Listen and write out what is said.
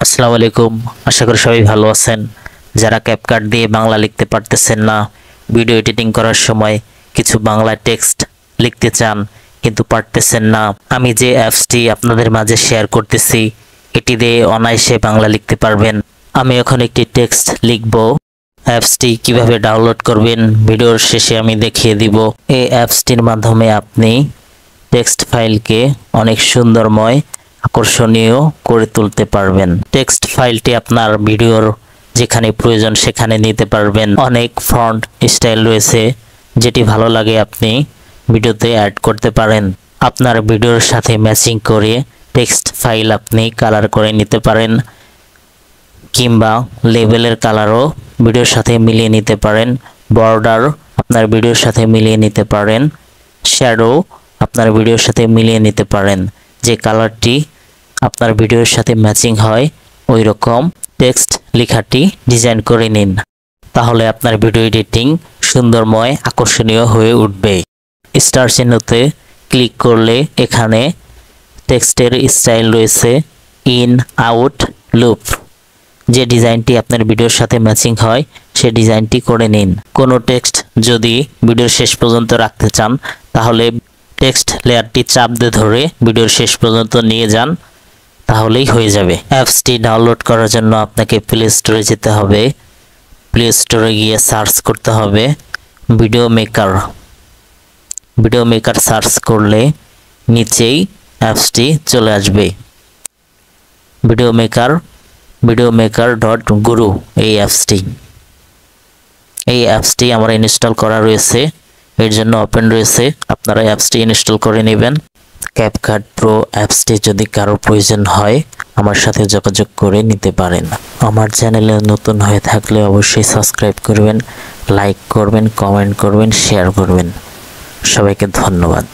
আসসালামু আলাইকুম। আশা করি সবাই ভালো আছেন। যারা ক্যাপকাট দিয়ে বাংলা লিখতে পারতেছেন না, ভিডিও এডিটিং করার সময় কিছু বাংলা টেক্সট লিখতে চান কিন্তু পারতেছেন না, আমি যে অ্যাপসটি আপনাদের মাঝে শেয়ার করতেছি এটি দিয়ে অনায়াসে বাংলা লিখতে পারবেন। আমি এখন একটি টেক্সট লিখব। অ্যাপসটি কিভাবে ডাউনলোড করবেন ভিডিওর শেষে আমি দেখিয়ে দিব। এই অ্যাপসটির মাধ্যমে আপনি টেক্সট ফাইলকে অনেক সুন্দরময় আকর্ষণীয় করে তুলতে পারবেন। টেক্সট ফাইলটি আপনার ভিডিওর যেখানে প্রয়োজন সেখানে নিতে পারবেন। অনেক ফন্ট স্টাইল রয়েছে, যেটি ভালো লাগে আপনি ভিডিওতে অ্যাড করতে পারেন। আপনার ভিডিওর সাথে ম্যাচিং করে টেক্সট ফাইল আপনি কালার করে নিতে পারেন, কিংবা লেবেলের কালারও ভিডিওর সাথে মিলিয়ে নিতে পারেন। বর্ডার আপনার ভিডিওর সাথে মিলিয়ে নিতে পারেন। শ্যাডো আপনার ভিডিওর সাথে মিলিয়ে নিতে পারেন। যে কালারটি আপনার ভিডিওর সাথে ম্যাচিং হয় ওই রকম টেক্সট লেখাটি ডিজাইন করে নিন, তাহলে আপনার ভিডিও এডিটিং সুন্দরময় আকর্ষণীয় হয়ে উঠবে। স্টার চিহ্নতে ক্লিক করলে এখানে টেক্সটের স্টাইল রয়েছে ইন, আউট, লুপ। যে ডিজাইনটি আপনার ভিডিওর সাথে ম্যাচিং হয় সে ডিজাইনটি করে নিন। কোনো টেক্সট যদি ভিডিওর শেষ পর্যন্ত রাখতে চান তাহলে টেক্সট লেয়ারটি চাপ দিয়ে ধরে ভিডিওর শেষ পর্যন্ত নিয়ে যান, তাহলেই হয়ে যাবে। অ্যাপসটি ডাউনলোড করার জন্য আপনাকে প্লে স্টোরে যেতে হবে। প্লে স্টোরে গিয়ে সার্চ করতে হবে video maker. Video maker search করলে নিচেই অ্যাপসটি চলে আসবে। ভিডিও মেকার .guru এই অ্যাপসটি আমার ইনস্টল করা রয়েছে, এর জন্য ওপেন রয়েছে। আপনারা অ্যাপসটি ইনস্টল করে নেবেন। ক্যাপকাট প্রো অ্যাপসটি যদি কারো প্রয়োজন হয় আমার সাথে যোগাযোগ করে নিতে পারেন। আমার চ্যানেলে নতুন হয়ে থাকলে অবশ্যই সাবস্ক্রাইব করবেন, লাইক করবেন, কমেন্ট করবেন, শেয়ার করবেন। সবাইকে ধন্যবাদ।